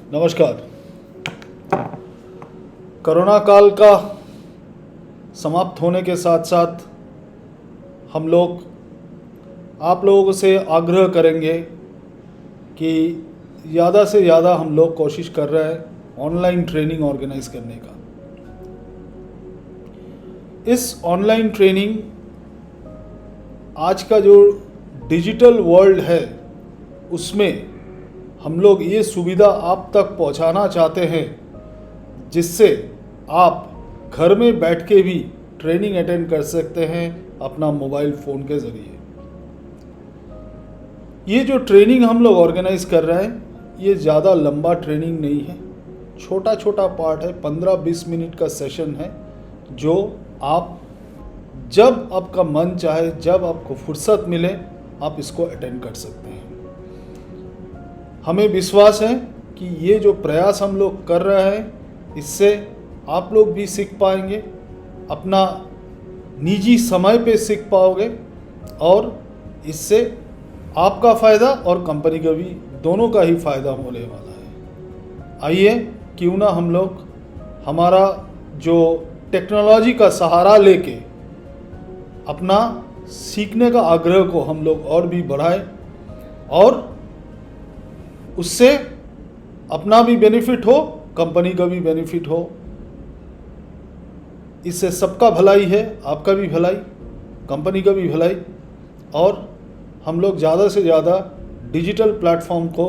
नमस्कार। कोरोना काल का समाप्त होने के साथ साथ हम लोग आप लोगों से आग्रह करेंगे कि ज़्यादा से ज़्यादा हम लोग कोशिश कर रहे हैं ऑनलाइन ट्रेनिंग ऑर्गेनाइज करने का। इस ऑनलाइन ट्रेनिंग आज का जो डिजिटल वर्ल्ड है उसमें हम लोग ये सुविधा आप तक पहुंचाना चाहते हैं जिससे आप घर में बैठ के भी ट्रेनिंग अटेंड कर सकते हैं अपना मोबाइल फ़ोन के ज़रिए। ये जो ट्रेनिंग हम लोग ऑर्गेनाइज कर रहे हैं ये ज़्यादा लंबा ट्रेनिंग नहीं है, छोटा छोटा पार्ट है, 15-20 मिनट का सेशन है जो आप जब आपका मन चाहे, जब आपको फुर्सत मिले आप इसको अटेंड कर सकते हैं। हमें विश्वास है कि ये जो प्रयास हम लोग कर रहे हैं इससे आप लोग भी सीख पाएंगे, अपना निजी समय पे सीख पाओगे और इससे आपका फ़ायदा और कंपनी का भी दोनों का ही फ़ायदा होने वाला है। आइए क्यों ना हम लोग हमारा जो टेक्नोलॉजी का सहारा लेके अपना सीखने का आग्रह को हम लोग और भी बढ़ाएं और उससे अपना भी बेनिफिट हो, कंपनी का भी बेनिफिट हो। इससे सबका भलाई है, आपका भी भलाई, कंपनी का भी भलाई और हम लोग ज़्यादा से ज़्यादा डिजिटल प्लेटफॉर्म को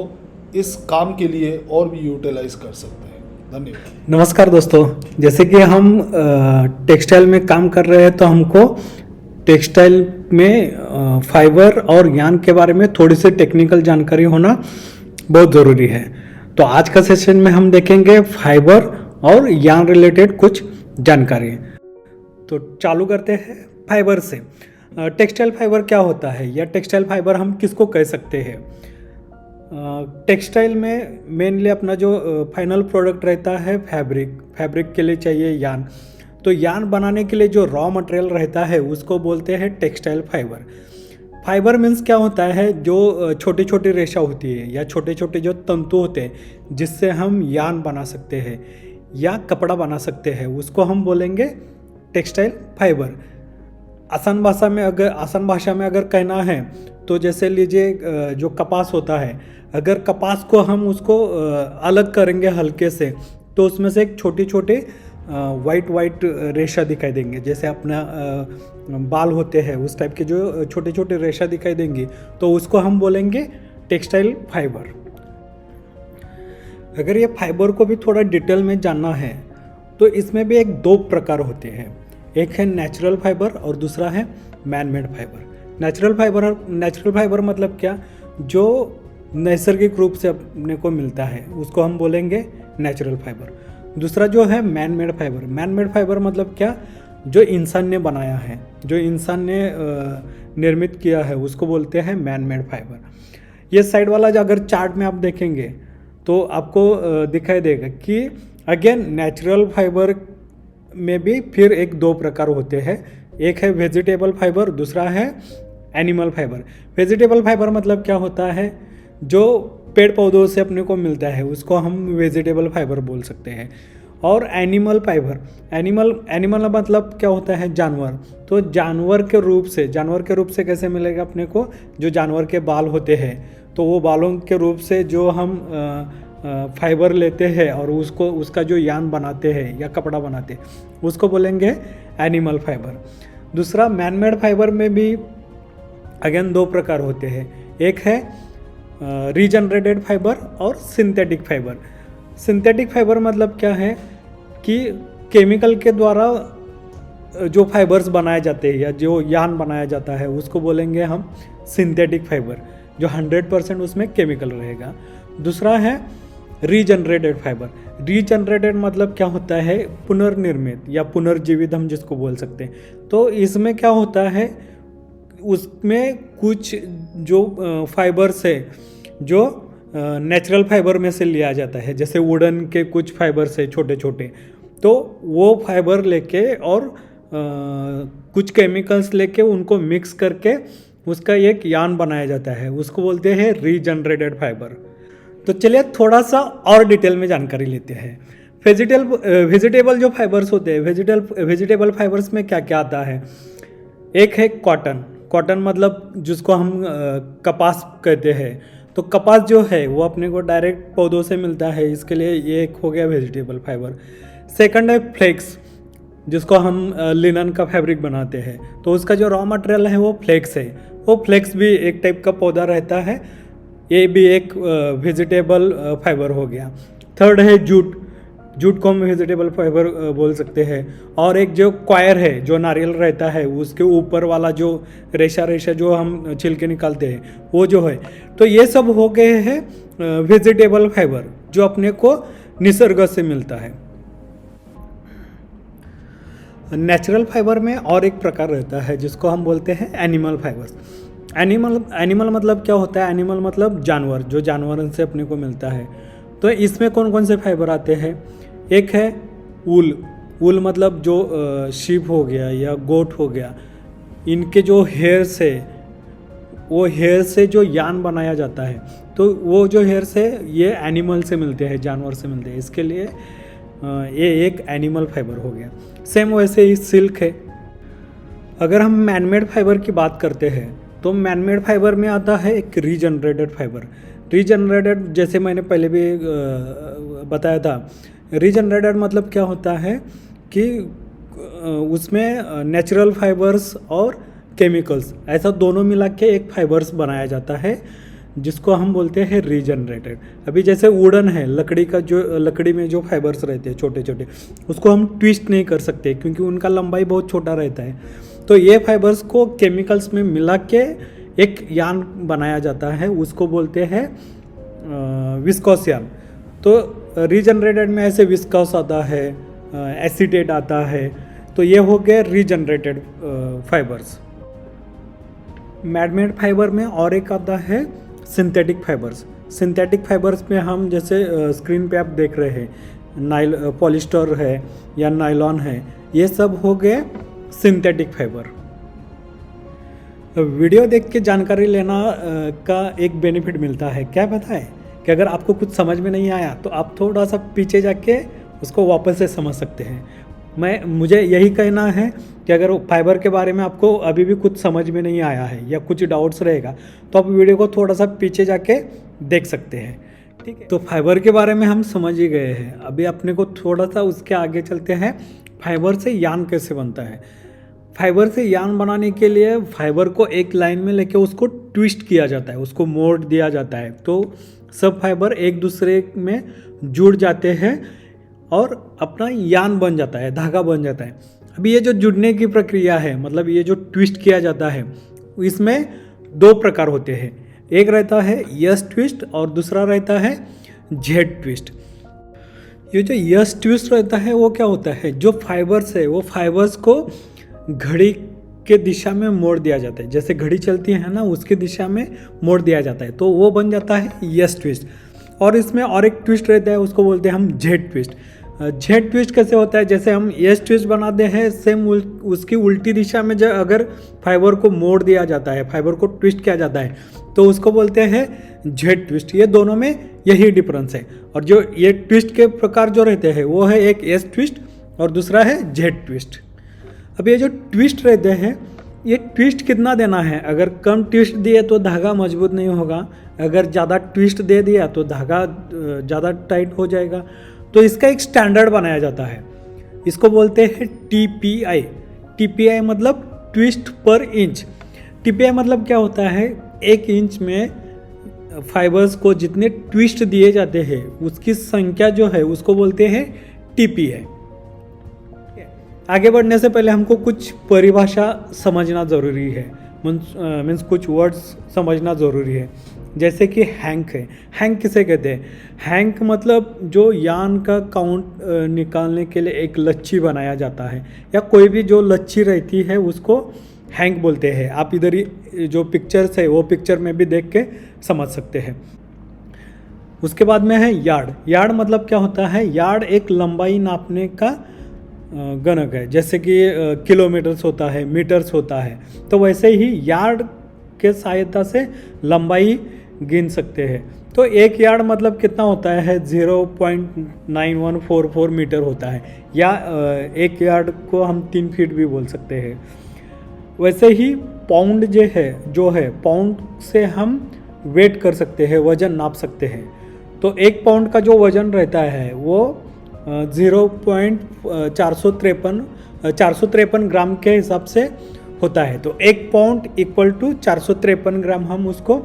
इस काम के लिए और भी यूटिलाइज कर सकते हैं। धन्यवाद। नमस्कार दोस्तों, जैसे कि हम टेक्सटाइल में काम कर रहे हैं तो हमको टेक्सटाइल में फाइबर और यान के बारे में थोड़ी सी टेक्निकल जानकारी होना बहुत ज़रूरी है। तो आज का सेशन में हम देखेंगे फाइबर और यान रिलेटेड कुछ जानकारी। तो चालू करते हैं फाइबर से। टेक्सटाइल फाइबर क्या होता है या टेक्सटाइल फाइबर हम किसको कह सकते हैं? टेक्सटाइल में मेनली अपना जो फाइनल प्रोडक्ट रहता है फैब्रिक के लिए चाहिए यान। तो यान बनाने के लिए जो रॉ मटेरियल रहता है उसको बोलते हैं टेक्सटाइल फाइबर। फाइबर मीन्स क्या होता है, जो छोटी छोटी रेशा होती है या छोटे छोटे जो तंतु होते हैं जिससे हम यान बना सकते हैं या कपड़ा बना सकते हैं, उसको हम बोलेंगे टेक्सटाइल फाइबर। आसान भाषा में अगर कहना है तो जैसे लीजिए जो कपास होता है, अगर कपास को हम उसको अलग करेंगे हल्के से तो उसमें से एक छोटी छोटे वाइट रेशा दिखाई देंगे, जैसे अपना बाल होते हैं उस टाइप के जो छोटे छोटे रेशा दिखाई देंगी, तो उसको हम बोलेंगे टेक्सटाइल फाइबर। अगर ये फाइबर को भी थोड़ा डिटेल में जानना है तो इसमें भी एक दो प्रकार होते हैं, एक है नेचुरल फाइबर और दूसरा है man made fibre. Natural fibre मतलब क्या, जो नैसर्गिक रूप से अपने को मिलता है उसको हम बोलेंगे नेचुरल फाइबर। दूसरा जो है मैन मेड फाइबर मतलब क्या, जो इंसान ने बनाया है, जो इंसान ने निर्मित किया है उसको बोलते हैं मैन मेड फाइबर। ये साइड वाला जो अगर चार्ट में आप देखेंगे तो आपको दिखाई देगा कि अगेन नेचुरल फाइबर में भी फिर एक दो प्रकार होते हैं, एक है वेजिटेबल फाइबर, दूसरा है एनिमल फाइबर। वेजिटेबल फाइबर मतलब क्या होता है, जो पेड़ पौधों से अपने को मिलता है उसको हम वेजिटेबल फाइबर बोल सकते हैं। और एनिमल फाइबर, एनिमल मतलब क्या होता है, जानवर। तो जानवर के रूप से कैसे मिलेगा अपने को, जो जानवर के बाल होते हैं तो वो बालों के रूप से जो हम फाइबर लेते हैं और उसका जो यान बनाते हैं या कपड़ा बनाते हैं उसको बोलेंगे एनिमल फाइबर। दूसरा मैन मेड फाइबर में भी अगेन दो प्रकार होते हैं, एक है रीजनरेटेड फाइबर और सिंथेटिक फाइबर। सिंथेटिक फाइबर मतलब क्या है कि केमिकल के द्वारा जो फाइबर्स बनाए जाते हैं या जो यान बनाया जाता है उसको बोलेंगे हम सिंथेटिक फाइबर, जो 100% उसमें केमिकल रहेगा। दूसरा है रीजनरेटेड फाइबर। रीजनरेटेड मतलब क्या होता है, पुनर्निर्मित या पुनर्जीवित हम जिसको बोल सकते हैं। तो इसमें क्या होता है, उसमें कुछ जो फाइबर्स है जो नेचुरल फाइबर में से लिया जाता है, जैसे वुडन के कुछ फाइबर्स है छोटे छोटे, तो वो फाइबर लेके और कुछ केमिकल्स लेके उनको मिक्स करके उसका एक यान बनाया जाता है, उसको बोलते हैं रीजनरेटेड फाइबर। तो चलिए थोड़ा सा और डिटेल में जानकारी लेते हैं। वेजिटेबल जो फाइबर्स होते हैं, वेजिटेबल फाइबर्स में क्या क्या आता है। एक है कॉटन। कॉटन मतलब जिसको हम कपास कहते हैं। तो कपास जो है वो अपने को डायरेक्ट पौधों से मिलता है, इसके लिए ये एक हो गया वेजिटेबल फाइबर। सेकंड है फ्लेक्स, जिसको हम लिनन का फैब्रिक बनाते हैं, तो उसका जो रॉ मटेरियल है वो फ्लेक्स है। वो फ्लेक्स भी एक टाइप का पौधा रहता है, ये भी एक वेजिटेबल फाइबर हो गया। थर्ड है जूट। जूट को हम वेजिटेबल फाइबर बोल सकते हैं। और एक जो क्वायर है, जो नारियल रहता है उसके ऊपर वाला जो रेशा जो हम छिलके निकालते हैं वो जो है, तो ये सब हो गए हैं वेजिटेबल फाइबर जो अपने को निसर्ग से मिलता है। नेचुरल फाइबर में और एक प्रकार रहता है जिसको हम बोलते हैं एनिमल फाइबर्स। एनिमल मतलब क्या होता है? एनिमल मतलब जानवर, जो जानवरों से अपने को मिलता है। तो इसमें कौन कौन से फाइबर आते हैं? एक है वूल। वूल मतलब जो शीप हो गया या गोट हो गया, इनके जो हेयर्स है, वो हेयर से जो यान बनाया जाता है, तो वो जो हेयर्स है ये एनिमल से मिलते हैं, जानवर से मिलते हैं, इसके लिए ये एक एनिमल फाइबर हो गया। सेम वैसे ही सिल्क है। अगर हम मैनमेड फाइबर की बात करते हैं तो मैनमेड फाइबर में आता है एक रीजनरेटेड फाइबर। रीजनरेटेड जैसे मैंने पहले भी बताया था, रीजनरेटेड मतलब क्या होता है कि उसमें नेचुरल फाइबर्स और केमिकल्स ऐसा दोनों मिला के एक फाइबर्स बनाया जाता है, जिसको हम बोलते हैं रीजनरेटेड। अभी जैसे वुडन है, लकड़ी में जो फाइबर्स रहते हैं छोटे छोटे, उसको हम ट्विस्ट नहीं कर सकते क्योंकि उनका लंबाई बहुत छोटा रहता है। तो ये फाइबर्स को केमिकल्स में मिला के एक यान बनाया जाता है, उसको बोलते हैं विस्कोस यान। तो रीजनरेटेड में ऐसे विस्कोस आता है, एसीटेट आता है, तो ये हो गए रीजनरेटेड फाइबर्स। मैनमेड फाइबर में और एक आता है सिंथेटिक फाइबर्स। सिंथेटिक फाइबर्स में हम जैसे स्क्रीन पे आप देख रहे हैं, पॉलिस्टर है या नायलॉन है, ये सब हो गए सिंथेटिक फाइबर। वीडियो देख के जानकारी लेना का एक बेनिफिट मिलता है, क्या पता है कि अगर आपको कुछ समझ में नहीं आया तो आप थोड़ा सा पीछे जाके उसको वापस से समझ सकते हैं। मुझे यही कहना है कि अगर फाइबर के बारे में आपको अभी भी कुछ समझ में नहीं आया है या कुछ डाउट्स रहेगा तो आप वीडियो को थोड़ा सा पीछे जाके देख सकते हैं, ठीक है। तो फाइबर के बारे में हम समझ ही गए हैं, अभी अपने को थोड़ा सा उसके आगे चलते हैं। फाइबर से यान कैसे बनता है? फाइबर से यान बनाने के लिए फाइबर को एक लाइन में लेके उसको ट्विस्ट किया जाता है, उसको मोड़ दिया जाता है, तो सब फाइबर एक दूसरे में जुड़ जाते हैं और अपना यान बन जाता है, धागा बन जाता है। अभी ये जो जुड़ने की प्रक्रिया है, मतलब ये जो ट्विस्ट किया जाता है, इसमें दो प्रकार होते हैं। एक रहता है यस ट्विस्ट और दूसरा रहता है जेड ट्विस्ट। ये जो यस ट्विस्ट रहता है वो क्या होता है? जो फाइबर्स है वो फाइबर्स को घड़ी के दिशा में मोड़ दिया जाता है, जैसे घड़ी चलती है ना उसकी दिशा में मोड़ दिया जाता है, तो वो बन जाता है यस ट्विस्ट। और इसमें और एक ट्विस्ट रहता है, उसको बोलते हैं हम जेड ट्विस्ट। जेड ट्विस्ट कैसे होता है? जैसे हम यस ट्विस्ट बनाते हैं, सेम उसकी उल्टी दिशा में जब अगर फाइबर को मोड़ दिया जाता है, फाइबर को ट्विस्ट किया जाता है, तो उसको बोलते हैं जेड ट्विस्ट। ये दोनों में यही डिफरेंस है। और जो ये ट्विस्ट के प्रकार जो रहते हैं वो है एक यस ट्विस्ट और दूसरा है जेड ट्विस्ट। अब ये जो ट्विस्ट रहते हैं, ये ट्विस्ट कितना देना है? अगर कम ट्विस्ट दिए तो धागा मजबूत नहीं होगा, अगर ज़्यादा ट्विस्ट दे दिया तो धागा ज़्यादा टाइट हो जाएगा। तो इसका एक स्टैंडर्ड बनाया जाता है, इसको बोलते हैं TPI। TPI मतलब ट्विस्ट पर इंच। TPI मतलब क्या होता है? 1 इंच में फाइबर्स को जितने ट्विस्ट दिए जाते हैं उसकी संख्या जो है उसको बोलते हैं TPI। आगे बढ़ने से पहले हमको कुछ परिभाषा समझना ज़रूरी है, मीन्स कुछ वर्ड्स समझना ज़रूरी है। जैसे कि हैंक है। हैंक किसे कहते हैं? हैंक मतलब जो यान का काउंट निकालने के लिए एक लच्छी बनाया जाता है, या कोई भी जो लच्छी रहती है उसको हैंक बोलते हैं। आप इधर ही जो पिक्चर्स है वो पिक्चर में भी देख के समझ सकते हैं। उसके बाद में है यार्ड। यार्ड मतलब क्या होता है? यार्ड एक लंबाई नापने का गणक है, जैसे कि किलोमीटर्स होता है, मीटर्स होता है, तो वैसे ही यार्ड के सहायता से लंबाई गिन सकते हैं। तो 1 यार्ड मतलब कितना होता है, 0.9144 मीटर होता है, या 1 यार्ड को हम 3 फीट भी बोल सकते हैं। वैसे ही पाउंड जो है पाउंड से हम वेट कर सकते हैं, वज़न नाप सकते हैं। तो 1 पाउंड का जो वज़न रहता है वो 453 ग्राम के हिसाब से होता है। तो 1 पाउंड इक्वल टू 453 ग्राम हम उसको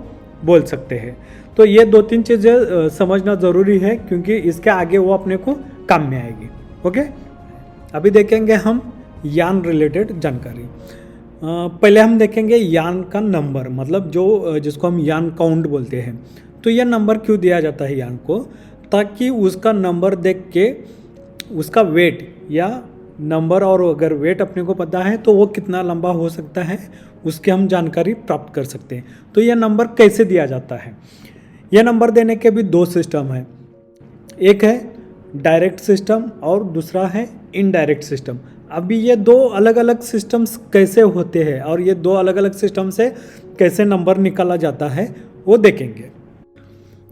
बोल सकते हैं। तो ये 2-3 चीज़ें समझना ज़रूरी है, क्योंकि इसके आगे वो अपने को काम में आएगी। ओके, अभी देखेंगे हम यान रिलेटेड जानकारी। पहले हम देखेंगे यान का नंबर, मतलब जिसको हम यान काउंट बोलते हैं। तो यह नंबर क्यों दिया जाता है यान को, ताकि उसका नंबर देख के उसका वेट या नंबर, और अगर वेट अपने को पता है तो वो कितना लंबा हो सकता है उसकी हम जानकारी प्राप्त कर सकते हैं। तो यह नंबर कैसे दिया जाता है, यह नंबर देने के भी 2 सिस्टम हैं। एक है डायरेक्ट सिस्टम और दूसरा है इनडायरेक्ट सिस्टम। अभी ये 2 अलग अलग सिस्टम्स कैसे होते हैं और ये 2 अलग अलग सिस्टम से कैसे नंबर निकाला जाता है वो देखेंगे।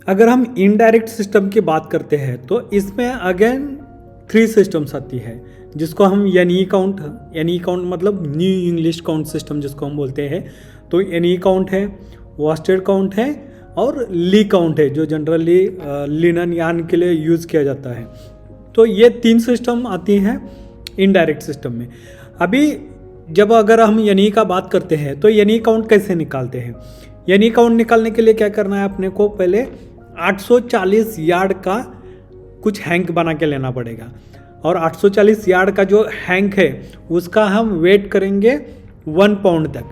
अगर हम इनडायरेक्ट सिस्टम की बात करते हैं तो इसमें अगेन 3 सिस्टम्स आती है, जिसको हम एनई काउंट मतलब न्यू इंग्लिश काउंट सिस्टम जिसको हम बोलते हैं। तो एनई काउंट है, वॉस्टेड काउंट है और ली काउंट है, जो जनरली लिनन यान के लिए यूज़ किया जाता है। तो ये 3 सिस्टम आती हैं इनडायरेक्ट सिस्टम में। अभी जब अगर हम एनई का बात करते हैं तो एनई काउंट कैसे निकालते हैं। एनई काउंट निकालने के लिए क्या करना है, अपने को पहले 840 यार्ड का कुछ हैंक बना के लेना पड़ेगा, और 840 यार्ड का जो हैंक है उसका हम वेट करेंगे 1 पाउंड तक।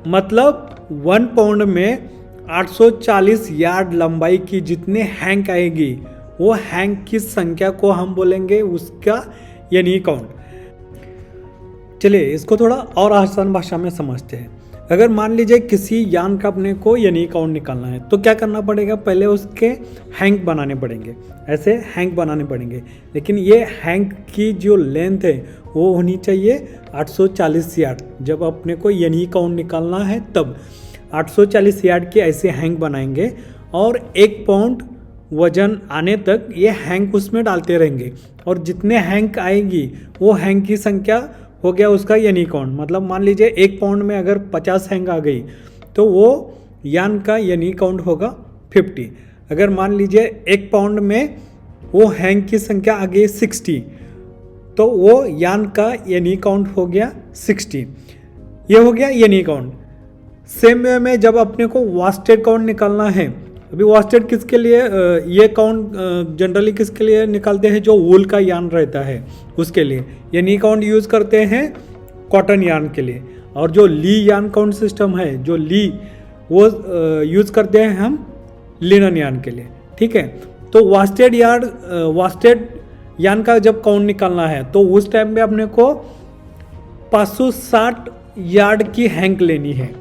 मतलब 1 पाउंड में 840 यार्ड लंबाई की जितने हैंक आएगी वो हैंक की संख्या को हम बोलेंगे उसका एनई काउंट। चलिए इसको थोड़ा और आसान भाषा में समझते हैं। अगर मान लीजिए किसी यान का अपने को एनई काउंट निकालना है तो क्या करना पड़ेगा, पहले उसके हैंक बनाने पड़ेंगे, ऐसे हैंक बनाने पड़ेंगे। लेकिन ये हैंक की जो लेंथ है वो होनी चाहिए 840 यार्ड। जब अपने को एनई काउंट निकालना है तब 840 यार्ड के ऐसे हैंक बनाएंगे, और 1 पाउंड वजन आने तक ये हैंक उसमें डालते रहेंगे, और जितने हैंक आएगी वो हैंक की संख्या हो गया उसका एनई काउंट। मतलब मान लीजिए 1 पाउंड में अगर 50 हैंक आ गई तो वो यान का एनई काउंट होगा 50। अगर मान लीजिए 1 पाउंड में वो हैंक की संख्या आ गई 60, तो वो यान का एनई काउंट हो गया 60। ये हो गया एनई काउंट। सेम वे में जब अपने को वॉस्टेड काउंट निकालना है, अभी वॉस्टेड किसके लिए, ये काउंट जनरली किसके लिए निकालते हैं, जो वूल का यान रहता है उसके लिए। एनई काउंट यूज़ करते हैं कॉटन यान के लिए, और जो ली यान काउंट सिस्टम है, जो ली वो यूज़ करते हैं हम लिनन यान के लिए। ठीक है, तो वॉस्टेड यान का जब काउंट निकालना है तो उस टाइम में अपने को 560 यार्ड की हैंक लेनी है।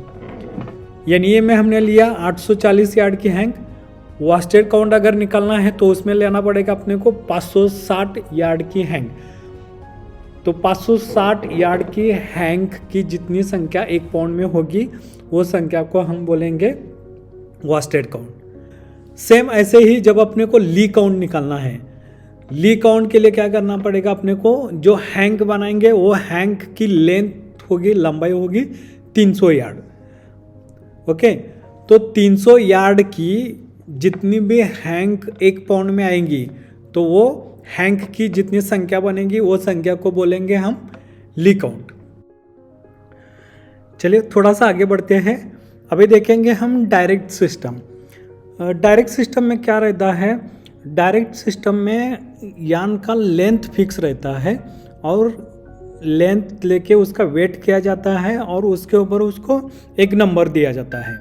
एनई में हमने लिया 840 यार्ड की हैंक। वॉस्टेड काउंट अगर निकालना है तो उसमें लेना पड़ेगा अपने को 560 यार्ड की हैंक। तो 560 यार्ड की हैंक की जितनी संख्या 1 पाउंड में होगी वो संख्या को हम बोलेंगे वॉस्टेड काउंट। सेम ऐसे ही जब अपने को ली काउंट निकालना है, ली काउंट के लिए क्या करना पड़ेगा, अपने को जो हैंक बनाएंगे वो हैंक की लेंथ होगी, लंबाई होगी 300 यार्ड। ओके, तो 300 यार्ड की जितनी भी हैंक 1 पाउंड में आएंगी तो वो हैंक की जितनी संख्या बनेगी वो संख्या को बोलेंगे हम ली काउंट। चलिए थोड़ा सा आगे बढ़ते हैं। अभी देखेंगे हम डायरेक्ट सिस्टम। डायरेक्ट सिस्टम में क्या रहता है, डायरेक्ट सिस्टम में यान का लेंथ फिक्स रहता है और लेंथ लेके उसका वेट किया जाता है और उसके ऊपर उसको एक नंबर दिया जाता है।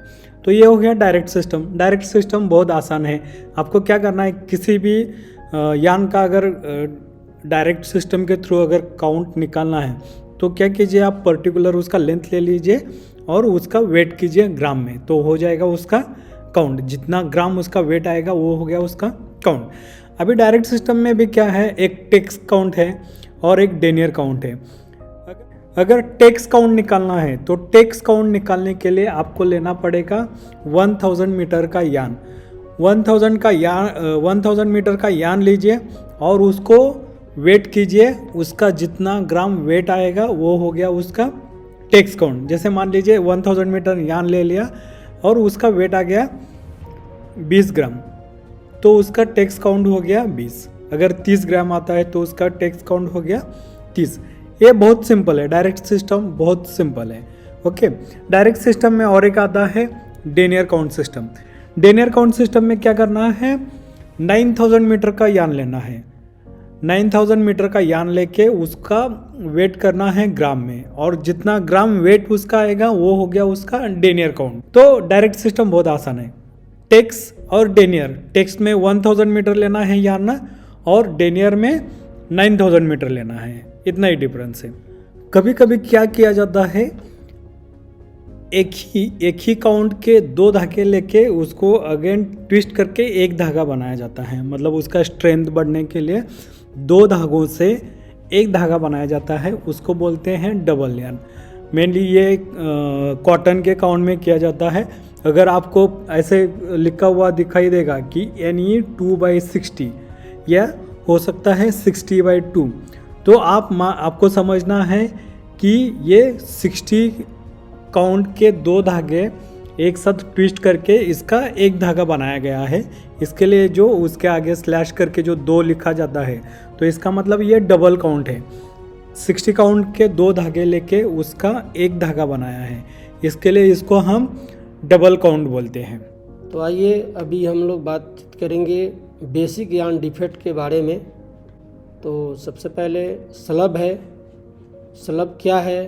तो ये हो गया डायरेक्ट सिस्टम। डायरेक्ट सिस्टम बहुत आसान है। आपको क्या करना है, किसी भी यान का अगर डायरेक्ट सिस्टम के थ्रू अगर काउंट निकालना है तो क्या कीजिए, आप पर्टिकुलर उसका लेंथ ले लीजिए और उसका वेट कीजिए ग्राम में, तो हो जाएगा उसका काउंट। जितना ग्राम उसका वेट आएगा वो हो गया उसका काउंट। अभी डायरेक्ट सिस्टम में भी क्या है, एक टेक्स काउंट है और एक डेनियर काउंट है। अगर टेक्स काउंट निकालना है तो टेक्स काउंट निकालने के लिए आपको लेना पड़ेगा 1000 मीटर का यान। 1000 का यान 1000 मीटर का यान लीजिए और उसको वेट कीजिए, उसका जितना ग्राम वेट आएगा वो हो गया उसका टेक्स काउंट। जैसे मान लीजिए 1000 मीटर यान ले लिया और उसका वेट आ गया 20 ग्राम, तो उसका टेक्स काउंट हो गया 20। अगर 30 ग्राम आता है तो उसका टेक्स काउंट हो गया 30। ये बहुत सिंपल है, डायरेक्ट सिस्टम बहुत सिंपल है। ओके, डायरेक्ट सिस्टम में और एक आता है denier count system. Denier count system में क्या करना है, 9000 मीटर का यान लेना है। 9000 मीटर का यान लेके उसका वेट करना है ग्राम में, और जितना ग्राम वेट उसका आएगा वो हो गया उसका डेनियर काउंट। तो डायरेक्ट सिस्टम बहुत आसान है। टेक्स और डेनियर, टेक्स में 1000 मीटर लेना है यान और डेनियर में 9000 मीटर लेना है, इतना ही डिफरेंस है। कभी कभी क्या किया जाता है, एक ही काउंट के 2 धागे लेके उसको अगेन ट्विस्ट करके एक धागा बनाया जाता है। मतलब उसका स्ट्रेंथ बढ़ने के लिए 2 धागों से एक धागा बनाया जाता है, उसको बोलते हैं डबल यान। मेनली ये कॉटन के काउंट में किया जाता है। अगर आपको ऐसे लिखा हुआ दिखाई देगा कि NE 2/60 या हो सकता है 60/2, तो आपको समझना है कि ये 60 काउंट के 2 धागे एक साथ ट्विस्ट करके इसका एक धागा बनाया गया है। इसके लिए जो उसके आगे स्लैश करके जो 2 लिखा जाता है, तो इसका मतलब ये डबल काउंट है। 60 काउंट के 2 धागे लेके उसका एक धागा बनाया है, इसके लिए इसको हम डबल काउंट बोलते हैं। तो आइए अभी हम लोग बातचीत करेंगे बेसिक यान डिफेक्ट के बारे में। तो सबसे पहले स्लब है। स्लब क्या है,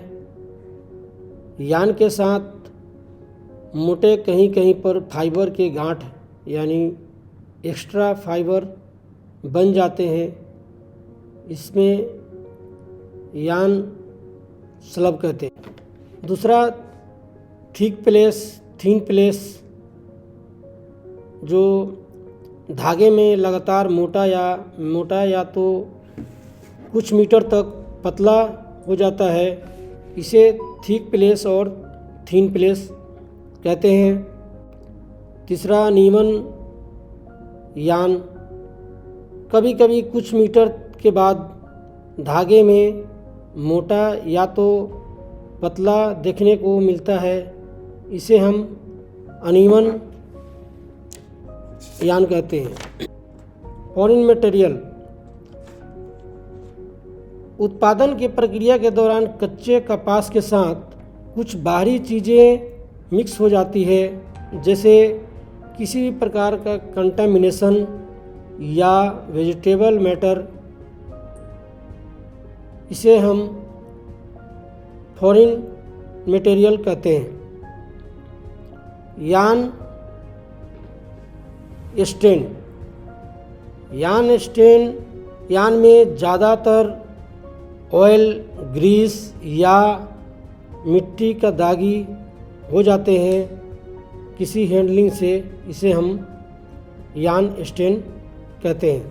यान के साथ मोटे कहीं कहीं पर फाइबर के गांठ यानी एक्स्ट्रा फाइबर बन जाते हैं, इसमें यान स्लब कहते हैं। दूसरा थिक प्लेस, थिन प्लेस, जो धागे में लगातार मोटा या तो कुछ मीटर तक पतला हो जाता है, इसे थिक प्लेस और थिन प्लेस कहते हैं। तीसरा नीवन यान, कभी कभी कुछ मीटर के बाद धागे में मोटा या तो पतला देखने को मिलता है, इसे हम अनइवन यान कहते हैं। फॉरेन मटेरियल, उत्पादन की प्रक्रिया के दौरान कच्चे कपास के साथ कुछ बाहरी चीज़ें मिक्स हो जाती है, जैसे किसी भी प्रकार का कंटामिनेशन या वेजिटेबल मैटर, इसे हम फॉरेन मटेरियल कहते हैं। यान स्टेन, यान में ज़्यादातर ऑयल, ग्रीस या मिट्टी का दागी हो जाते हैं किसी हैंडलिंग से, इसे हम यान स्टेन कहते हैं।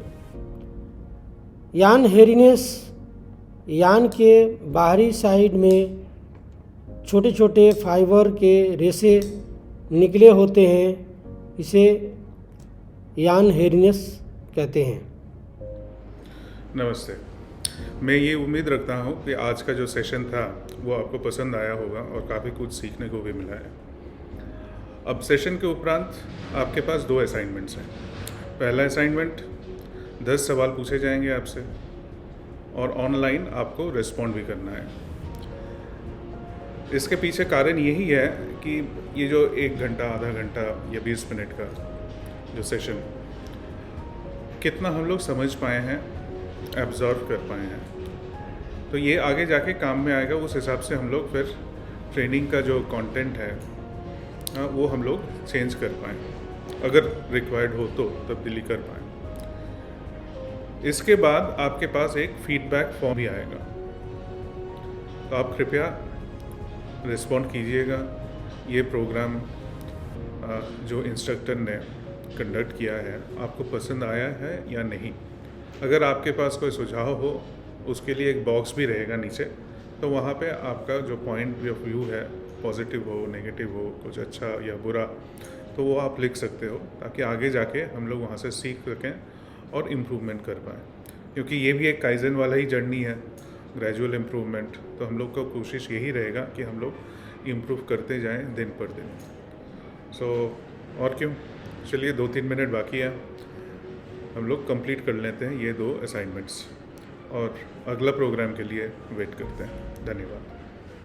यान हेरिनेस, यान के बाहरी साइड में छोटे छोटे फाइबर के रेशे निकले होते हैं, इसे यान हेरिनेस कहते हैं। नमस्ते, मैं ये उम्मीद रखता हूँ कि आज का जो सेशन था वो आपको पसंद आया होगा और काफ़ी कुछ सीखने को भी मिला है। अब सेशन के उपरांत आपके पास 2 असाइनमेंट्स हैं। पहला असाइनमेंट 10 सवाल पूछे जाएंगे आपसे और ऑनलाइन आपको रिस्पॉन्ड भी करना है। इसके पीछे कारण यही है कि ये जो 1 घंटा, आधा घंटा या 20 मिनट का जो सेशन, कितना हम लोग समझ पाए हैं, एब्जॉर्व कर पाए हैं, तो ये आगे जाके काम में आएगा। उस हिसाब से हम लोग फिर ट्रेनिंग का जो कंटेंट है वो हम लोग चेंज कर पाएँ, अगर रिक्वायर्ड हो तो तब्दीली कर पाएँ। इसके बाद आपके पास एक फीडबैक फॉर्म भी आएगा, तो आप कृपया रिस्पॉन्ड कीजिएगा। ये प्रोग्राम जो इंस्ट्रक्टर ने कंडक्ट किया है आपको पसंद आया है या नहीं। अगर आपके पास कोई सुझाव हो, उसके लिए एक बॉक्स भी रहेगा नीचे, तो वहाँ पे आपका जो पॉइंट ऑफ व्यू है, पॉजिटिव हो, नेगेटिव हो, कुछ अच्छा या बुरा, तो वो आप लिख सकते हो, ताकि आगे जाके हम लोग वहाँ से सीख सकें और इम्प्रूवमेंट कर पाएँ, क्योंकि ये भी एक काइजन वाला ही जर्नी है, ग्रेजुअल इम्प्रूवमेंट। तो हम लोग का कोशिश यही रहेगा कि हम लोग इम्प्रूव करते जाएं दिन पर दिन। और क्यों, चलिए 2-3 मिनट बाकी है, हम लोग कंप्लीट कर लेते हैं ये 2 असाइनमेंट्स और अगला प्रोग्राम के लिए वेट करते हैं। धन्यवाद।